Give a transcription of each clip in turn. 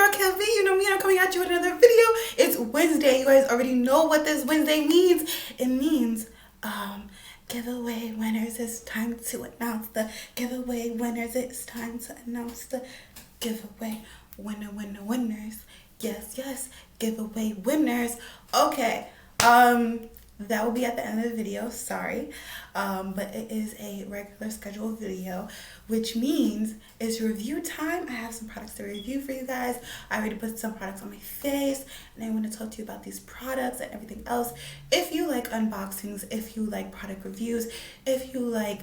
girl Kelvin. You know me, and I'm coming at you with another video. It's Wednesday. You guys already know what this Wednesday means. It means giveaway winners. It's time to announce the giveaway winners. It's time to announce the giveaway winners. Yes, giveaway winners. Okay. That will be at the end of the video, sorry. But it is a regular scheduled video, which means it's review time. I have some products to review for you guys. I already put some products on my face, and I want to talk to you about these products and everything else. If you like unboxings, if you like product reviews, if you like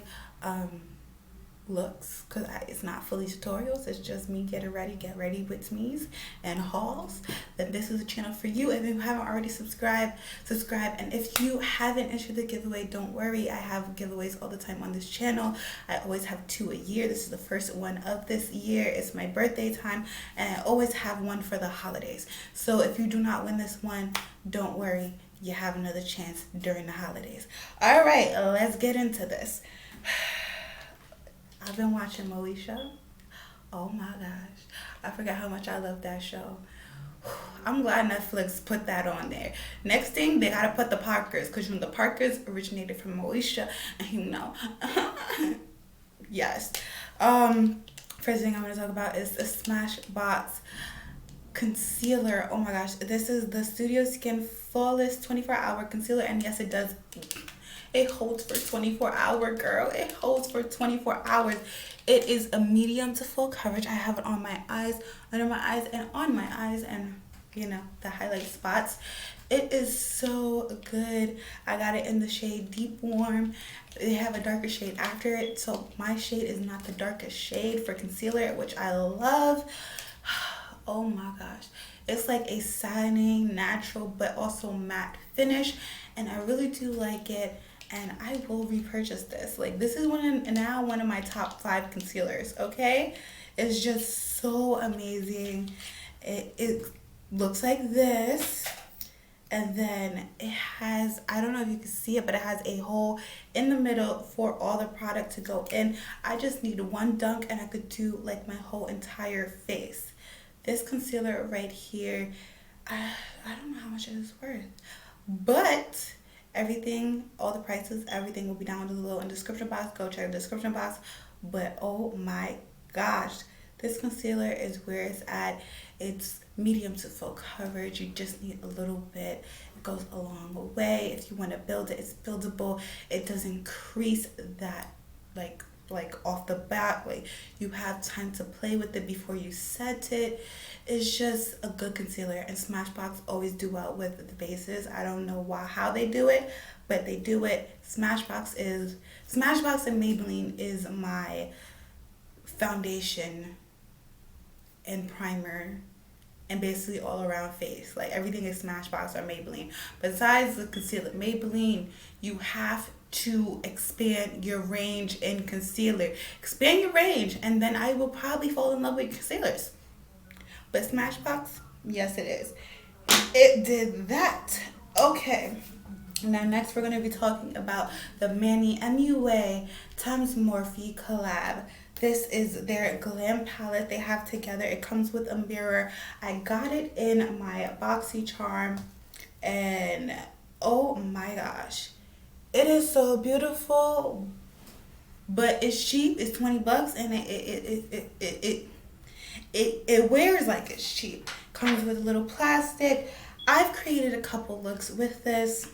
looks, because it's not fully tutorials, it's just me get ready with me's and hauls, then this is a channel for you. If you haven't already subscribe, and if you haven't entered the giveaway, don't worry, I have giveaways all the time on this channel. I always have 2 a year. This is the first one of this year. It's my birthday time, and I always have one for the holidays. So if you do not win this one, don't worry, you have another chance during the holidays. All right, let's get into this. I've been watching Moesha. Oh my gosh. I forgot how much I love that show. I'm glad Netflix put that on there. Next thing, they gotta put the Parkers, because you know the Parkers originated from Moesha, and you know. Yes. First thing I'm gonna talk about is the Smashbox concealer. Oh my gosh. This is the Studio Skin Flawless 24-hour concealer, and yes, it does. It holds for 24 hours, girl. It holds for 24 hours. It is a medium to full coverage. I have it on my eyes, under my eyes, and on my eyes, and you know, the highlight spots. It is so good. I got it in the shade Deep Warm. They have a darker shade after it, so my shade is not the darkest shade for concealer, which I love. Oh my gosh. It's like a satin, natural, but also matte finish, and I really do like it. And I will repurchase this. Like, this is now one of my top 5 concealers, okay? It's just so amazing. It looks like this. And then it has, I don't know if you can see it, but it has a hole in the middle for all the product to go in. I just need one dunk and I could do like my whole entire face. This concealer right here, I don't know how much it is worth. But everything, all the prices, everything will be down below in the description box. Go check the description box. But oh my gosh, this concealer is where it's at. It's medium to full coverage. You just need a little bit. It goes a long way. If you want to build it, it's buildable. It doesn't crease that like off the bat. Like, you have time to play with it before you set it. It's just a good concealer, and Smashbox always do well with the bases. I don't know how they do it, but they do it. Smashbox and Maybelline is my foundation and primer and basically all around face. Like, everything is Smashbox or Maybelline. Besides the concealer, Maybelline, you have to expand your range in concealer. Expand your range, and then I will probably fall in love with concealers. But Smashbox, yes it is. It did that. Okay. Now next we're going to be talking about the Manny MUA times Morphe collab. This is their glam palette they have together. It comes with a mirror. I got it in my BoxyCharm, and oh my gosh. It is so beautiful, but it's cheap. It's $20, and it wears like it's cheap. Comes with a little plastic. I've created a couple looks with this.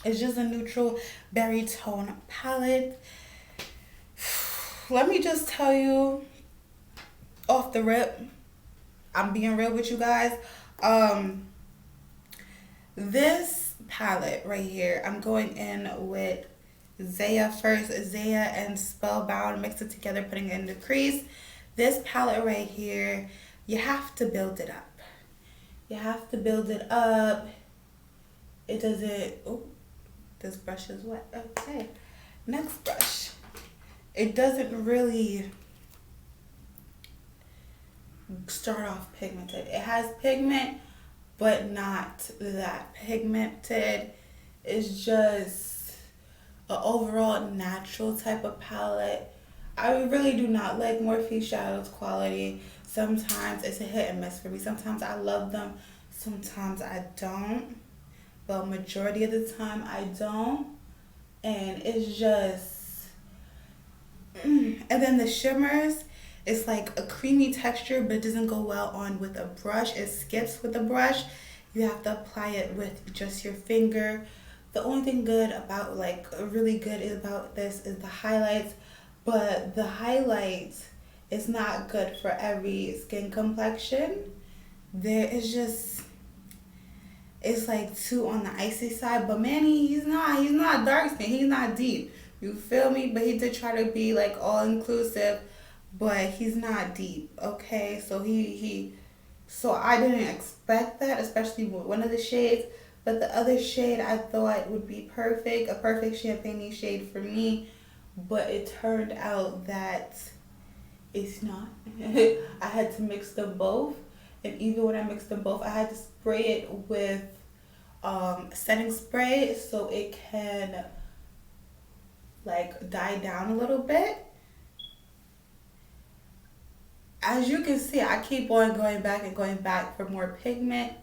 It's just a neutral berry tone palette. Let me just tell you off the rip, I'm being real with you guys. This palette right here, I'm going in with Zaya first. Zaya and Spellbound, mix it together, putting it in the crease. This palette right here, you have to build it up. You have to build it up. It doesn't, oh, this brush is wet. Okay, next brush. It doesn't really start off pigmented. It has pigment, but not that pigmented. It's just an overall natural type of palette. I really do not like Morphe Shadows quality, Sometimes it's a hit and miss for me. Sometimes I love them, sometimes I don't. But majority of the time I don't. And it's just and then the shimmers, it's like a creamy texture, but it doesn't go well on with a brush. It skips with a brush. You have to apply it with just your finger. The only thing good about, like, really good about this is the highlights, but the highlights is not good for every skin complexion. There is just, it's like too on the icy side. But Manny, he's not dark skin. He's not deep. You feel me? But he did try to be like all inclusive, but he's not deep. Okay, so so I didn't expect that, especially with one of the shades. But the other shade I thought would be perfect, a perfect champagne shade for me. But it turned out that it's not. I had to mix them both, and even when I mixed them both, I had to spray it with setting spray so it can like die down a little bit. As you can see, I keep on going back and going back for more pigment.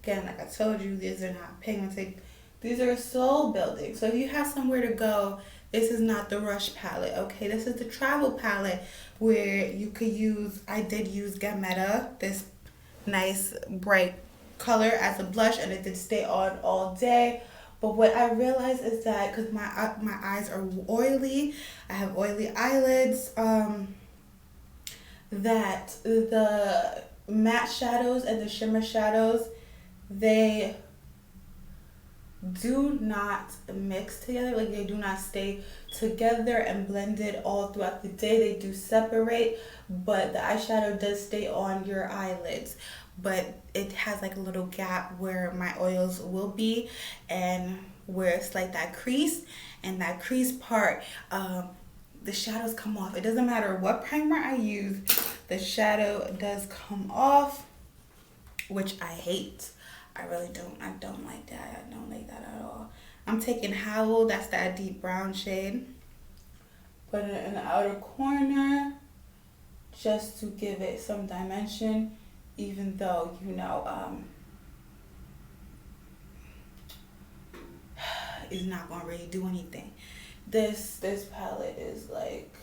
Again, like I told you, these are not pigmented. These are soul building. So if you have somewhere to go, this is not the Rush palette, okay? This is the travel palette where you could use, I did use Gameta, this nice bright color as a blush, and it did stay on all day. But what I realized is that because my eyes are oily, I have oily eyelids, that the matte shadows and the shimmer shadows, they do not mix together. Like, they do not stay together and blended all throughout the day. They do separate, but the eyeshadow does stay on your eyelids, but it has like a little gap where my oils will be, and where it's like that crease, and that crease part, the shadows come off. It doesn't matter what primer I use, the shadow does come off, which I hate. I really don't. I don't like that. I don't like that at all. I'm taking Howl, that's that deep brown shade. Put it in the outer corner just to give it some dimension, even though, it's not gonna really do anything. This palette is like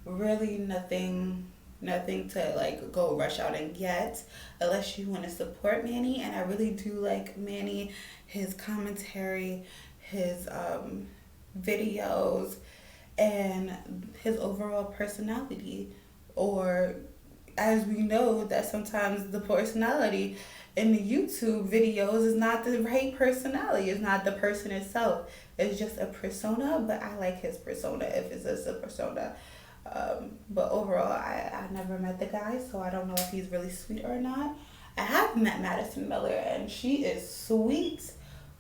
really nothing to like go rush out and get, unless you want to support Manny. And I really do like Manny, his commentary, his videos, and his overall personality. Or, as we know, that sometimes the personality in the YouTube videos is not the right personality. It's not the person itself. It's just a persona, but I like his persona if it's just a persona. But overall, I never met the guy, so I don't know if he's really sweet or not. I have met Madison Miller, and she is sweet.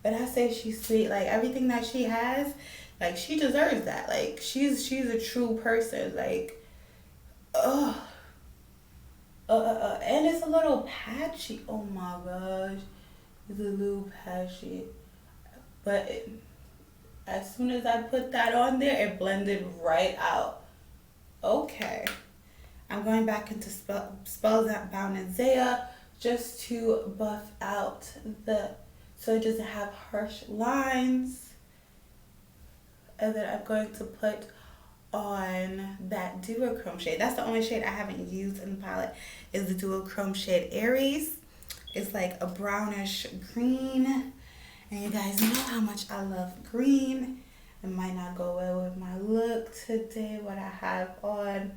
But I say she's sweet, like everything that she has, like she deserves that. Like she's a true person. Like, and it's a little patchy. Oh my gosh, it's a little patchy. But as soon as I put that on there, it blended right out. Okay, I'm going back into Spellbound and Zaya just to buff out so it doesn't have harsh lines. And then I'm going to put on that duochrome shade. That's the only shade I haven't used in the palette, is the duochrome shade Aries. It's like a brownish green, and you guys know how much I love green. It might not go well with my look today, what I have on,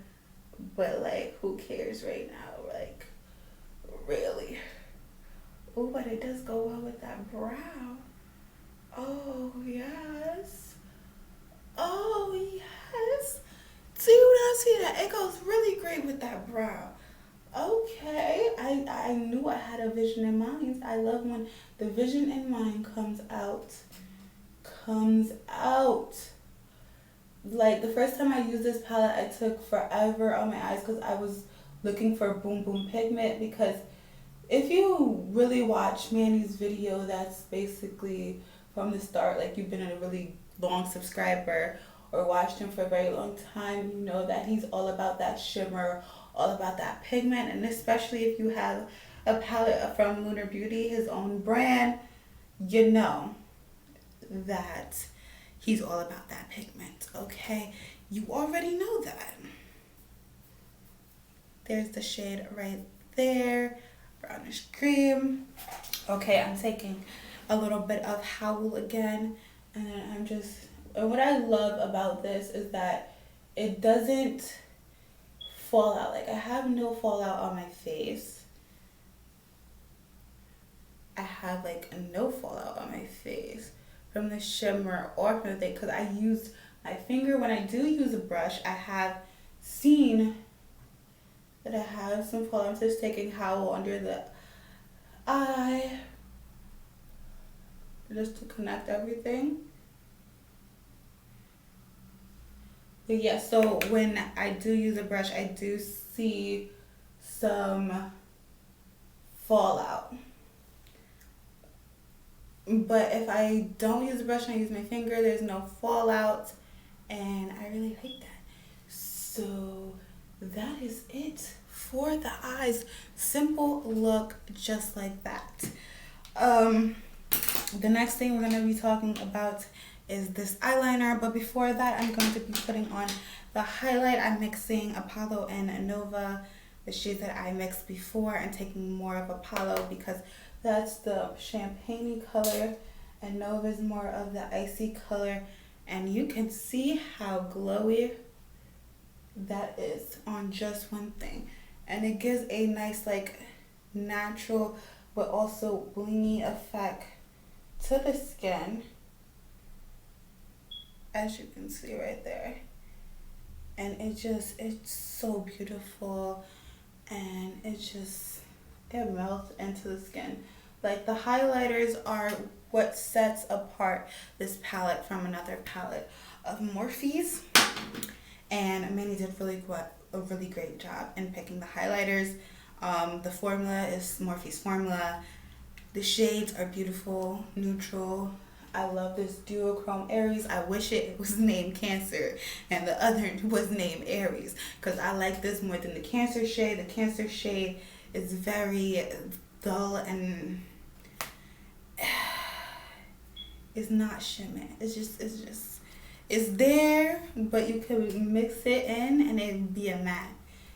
but like, who cares right now? Like, really? Oh, but it does go well with that brow. Oh, yes. Oh, yes. Do you not see that? It goes really great with that brow. Okay, I knew I had a vision in mind. I love when the vision in mind comes out. Like, the first time I used this palette, I took forever on my eyes because I was looking for Boom Boom pigment. Because if you really watch Manny's video, that's basically from the start, like you've been a really long subscriber or watched him for a very long time, you know that he's all about that shimmer, all about that pigment, and especially if you have a palette from Lunar Beauty, his own brand, you know that he's all about that pigment, okay? You already know that. There's the shade right there, brownish cream. Okay, I'm taking a little bit of Howl again, and then and what I love about this is that it doesn't fall out. Like, I have no fallout on my face. I have like no fallout on my face from the shimmer or from the thing, because I used my finger. When I do use a brush, I have seen that I have some fallout. I'm just taking Howl under the eye just to connect everything. But yeah, so when I do use a brush, I do see some fallout. But if I don't use a brush and I use my finger, there's no fallout, and I really like that. So that is it for the eyes. Simple look, just like that. The next thing we're going to be talking about is this eyeliner, but before that, I'm going to be putting on the highlight. I'm mixing Apollo and Nova, the shades that I mixed before, and taking more of Apollo because that's the champagne color, and Nova is more of the icy color, and you can see how glowy that is on just one thing, and it gives a nice like natural but also blingy effect to the skin, as you can see right there. And it's so beautiful, and it melts into the skin. Like, the highlighters are what sets apart this palette from another palette of Morphe's, and Manny did a really great job in picking the highlighters. The formula is Morphe's formula. The shades are beautiful, neutral. I love this duochrome Aries. I wish it was named Cancer and the other was named Aries, because I like this more than the Cancer shade. The Cancer shade is very dull and it's not shimmy. It's there, but you could mix it in and it'd be a matte.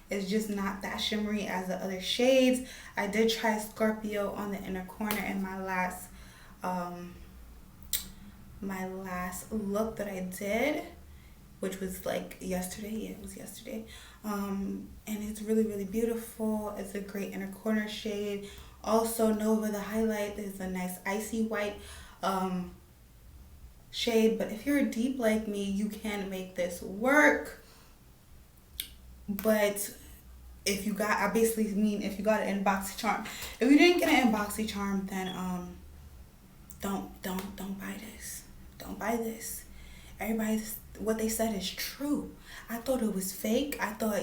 It's just not that shimmery as the other shades. I did try Scorpio on the inner corner in my last look that I did, which was like yesterday. Yeah, it was yesterday. And it's really, really beautiful. It's a great inner corner shade. Also, Nova, the highlight, is a nice icy white shade. But if you're deep like me, you can make this work. But if you got, I basically mean if you got it in BoxyCharm. If you didn't get it in BoxyCharm, then don't buy this. Don't buy this. Everybody's, what they said is true. I thought it was fake. I thought,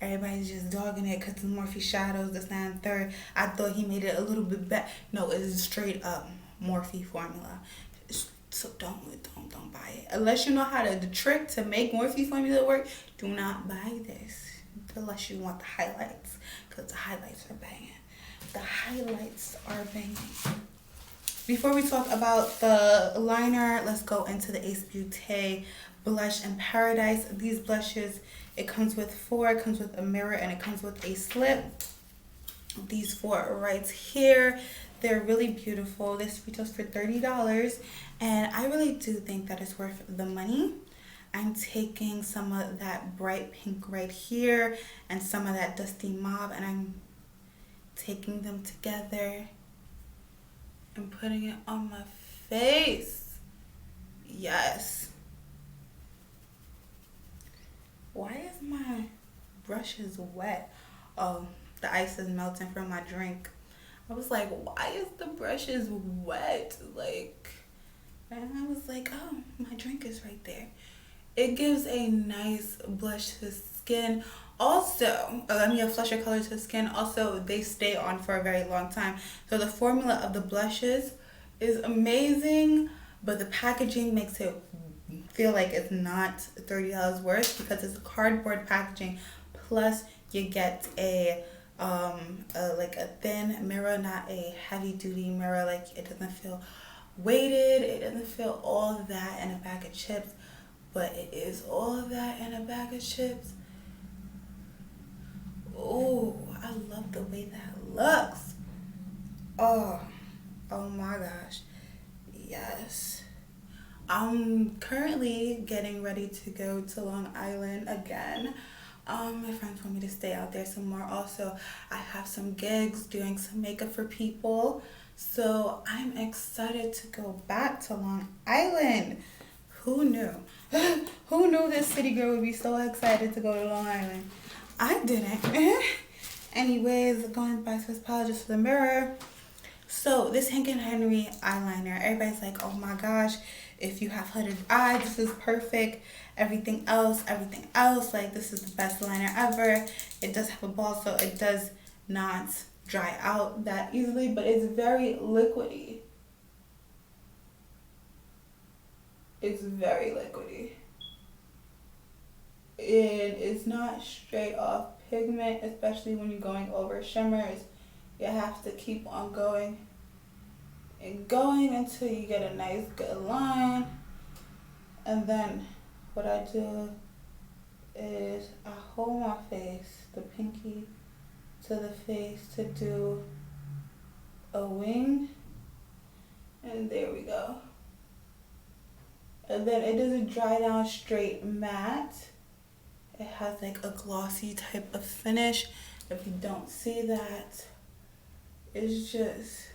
everybody's just dogging it because the Morphe shadows, this, that, and third. I thought he made it a little bit better. No, it's straight up Morphe formula. So don't buy it. Unless you know how to, the trick to make Morphe formula work, do not buy this. Unless you want the highlights, because the highlights are banging. The highlights are banging. Before we talk about the liner, let's go into the Ace Beauté Blush in Paradise. These blushes, it comes with 4. It comes with a mirror and it comes with a slip. These 4 right here, they're really beautiful. This retails for $30, and I really do think that it's worth the money. I'm taking some of that bright pink right here and some of that dusty mauve, and I'm taking them together and putting it on my face. Yes. Why is my brushes wet? Oh, the ice is melting from my drink. I was like, why is the brushes wet? And I was like, oh, my drink is right there. It gives a nice blush to the skin. Also, a flusher color to the skin. Also, they stay on for a very long time. So the formula of the blushes is amazing, but the packaging makes it feel like it's not $30 worth, because it's cardboard packaging. Plus, you get like a thin mirror, not a heavy duty mirror. Like it doesn't feel weighted, it doesn't feel all of that in a bag of chips, but it is all of that in a bag of chips. Oh, I love the way that looks. Oh my gosh. Yes. I'm currently getting ready to go to Long Island again. My friends want me to stay out there some more. Also, I have some gigs doing some makeup for people. So I'm excited to go back to Long Island. Who knew? Who knew this city girl would be so excited to go to Long Island? I didn't. Anyways, going back to this palette just for the mirror. So this Hank and Henry eyeliner, everybody's like, oh my gosh, if you have hooded eyes, this is perfect. Everything else, like this is the best liner ever. It does have a ball, so it does not dry out that easily, but it's very liquidy. It's very liquidy. And it's not straight off pigment, especially when you're going over shimmers. You have to keep on going and going until you get a nice good line. And then what I do is I hold my face, the pinky to the face, to do a wing. And there we go. And then it doesn't dry down straight matte. It has like a glossy type of finish. If you don't see that, it's just,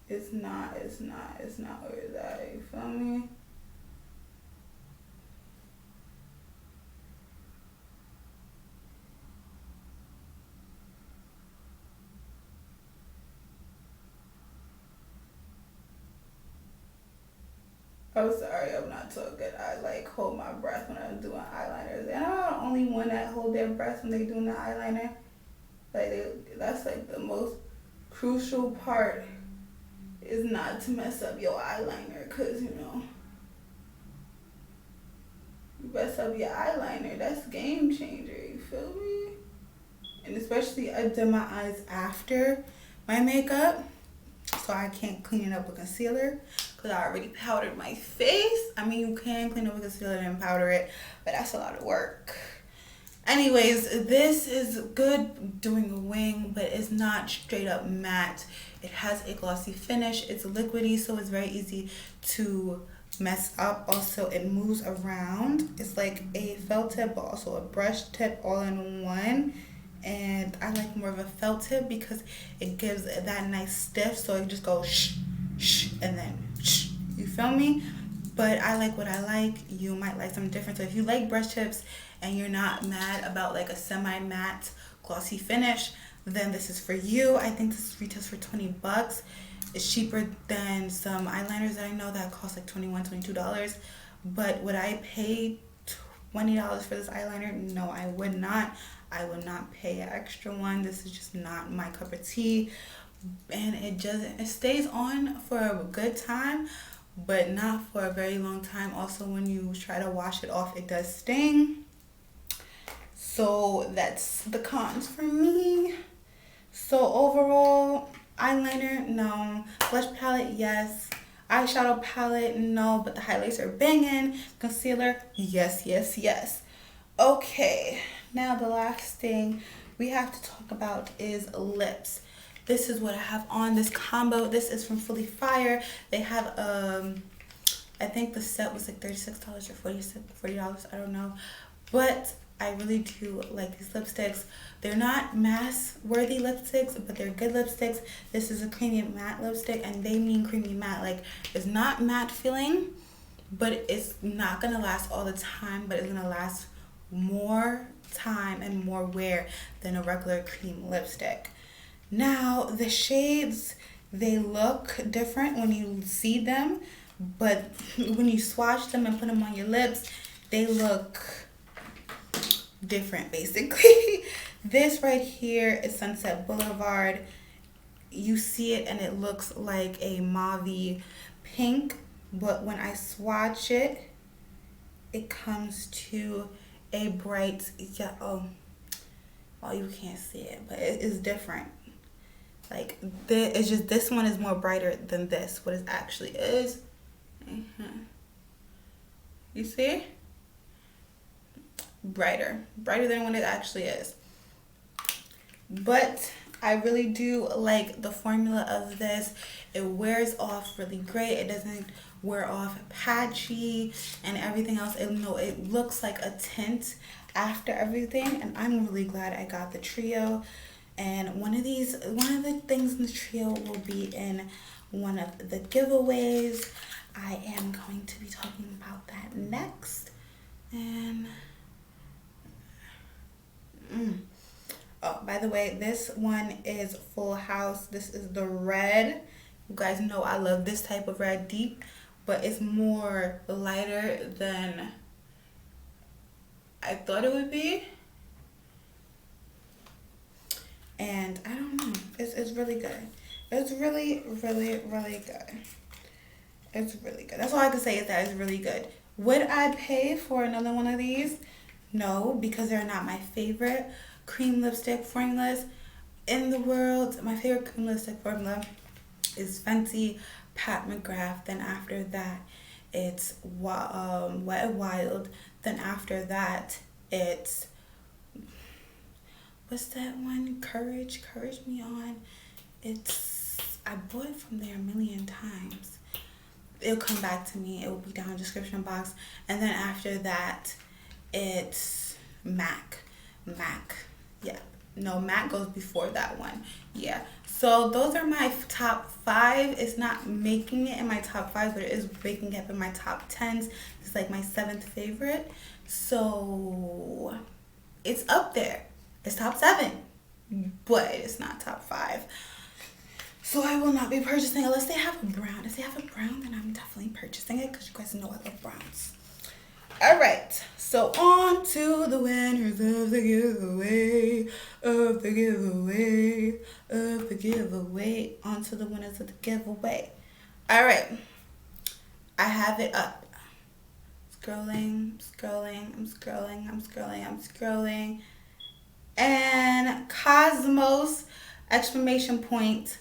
it's not where it's at, you feel me? I'm sorry, I'm not so good. I like hold my breath when I'm doing eyeliners. And I'm not the only one that hold their breath when they doing the eyeliner. That's like the most crucial part, is not to mess up your eyeliner, cause you mess up your eyeliner, that's game changer, you feel me? And especially I did my eyes after my makeup, so I can't clean it up with concealer because I already powdered my face. I mean, you can clean it with concealer and powder it, but that's a lot of work. Anyways, this is good doing a wing, but it's not straight up matte. It has a glossy finish. It's liquidy, so it's very easy to mess up. Also, it moves around. It's like a felt tip, but also a brush tip all in one. And I like more of a felt tip because it gives that nice stiff, so it just goes shh, shh, and then shh. You feel me? But I like what I like. You might like something different. So if you like brush tips and you're not mad about like a semi-matte glossy finish, then this is for you. I think this retails for $20. It's cheaper than some eyeliners that I know that cost like $21, $22. But would I pay $20 for this eyeliner? No, I would not. I would not pay an extra one. This is just not my cup of tea. And it stays on for a good time, but not for a very long time. Also, when you try to wash it off, it does sting. So that's the cons for me. So overall, eyeliner, no. Blush palette, yes. Eyeshadow palette, no. But the highlights are banging. Concealer, yes, yes, yes. Okay, now the last thing we have to talk about is lips. This is what I have on, this combo. This is from Fully Fire. They have, I think the set was like $36 or $40, I don't know. But I really do like these lipsticks. They're not mass-worthy lipsticks, but they're good lipsticks. This is a creamy matte lipstick, and they mean creamy matte. Like, it's not matte feeling, but it's not gonna last all the time, but it's gonna last more time and more wear than a regular cream lipstick. Now, the shades, they look different when you see them, but when you swatch them and put them on your lips, they look different, basically. This right here is Sunset Boulevard. You see it and it looks like a mauve pink, but when I swatch it, it comes to a bright yellow. Well, you can't see it, but it is different. Like, it's just this one is more brighter than this, what it actually is. You see? Brighter than what it actually is. But I really do like the formula of this. It wears off really great. It doesn't wear off patchy and everything else. It looks like a tint after everything, and I'm really glad I got the trio. And one of the things in the trio will be in one of the giveaways. I am going to be talking about that next. And oh, by the way, this one is Full House. This is the red. You guys know I love this type of red, deep, but it's more lighter than I thought it would be. And I don't know, it's really good. It's really, really, really good. It's really good. That's all I can say is that it's really good. Would I pay for another one of these? No, because they're not my favorite cream lipstick formulas in the world. My favorite cream lipstick formula is Fenty Pat McGrath. Then after that, it's Wet n Wild. Then after that, it's, what's that one? Courage Me On. I bought it from there a million times. It'll come back to me. It will be down in the description box. And then after that, it's MAC. Yeah. No, MAC goes before that one. Yeah. So those are my top 5. It's not making it in my top 5, but it is making it in my top 10s. It's like my 7th favorite. So it's up there. It's top 7, but it's not top 5. So I will not be purchasing unless they have a brown. If they have a brown, then I'm definitely purchasing it because you guys know I love browns. All right, so on to the winners of the giveaway, On to the winners of the giveaway. All right, I have it up. I'm scrolling. And Cosmos, exclamation point,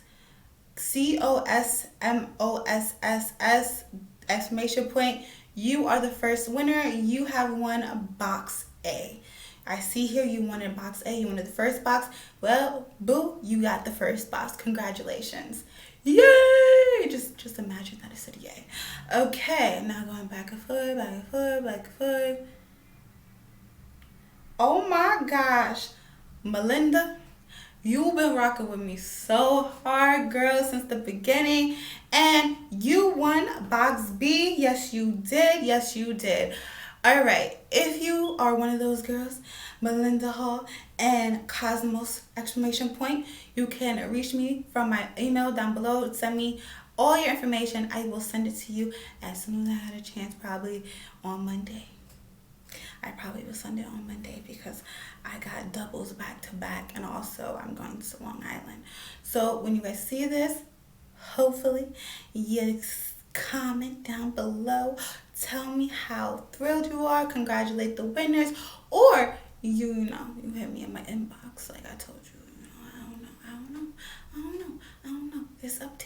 COSMOSSS, exclamation point. You are the first winner. You have won box A. I see here you wanted box A. You wanted the first box. Well, boo, you got the first box. Congratulations. Yay! Just imagine that I said yay. Okay, now going back and forth. Oh my gosh. Melinda, you've been rocking with me so hard, girl, since the beginning. And you won box B. Yes, you did. All right. If you are one of those girls, Melinda Hall and Cosmos, exclamation point, you can reach me from my email down below. Send me all your information. I will send it to you as soon as I had a chance, probably on Monday. I probably will send it on Monday because I got doubles back to back, and also I'm going to Long Island. So when you guys see this, hopefully you comment down below. Tell me how thrilled you are. Congratulate the winners, or you hit me in my inbox like I told you. I don't know. It's up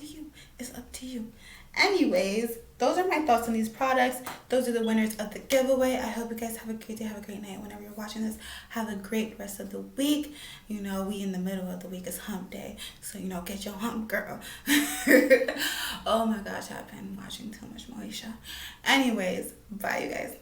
to you. Anyways, those are my thoughts on these products. Those are the winners of the giveaway. I hope you guys have a great day, have a great night. Whenever you're watching this, have a great rest of the week. We in the middle of the week is hump day. So, get your hump, girl. Oh my gosh, I've been watching too much Moesha. Anyways, bye you guys.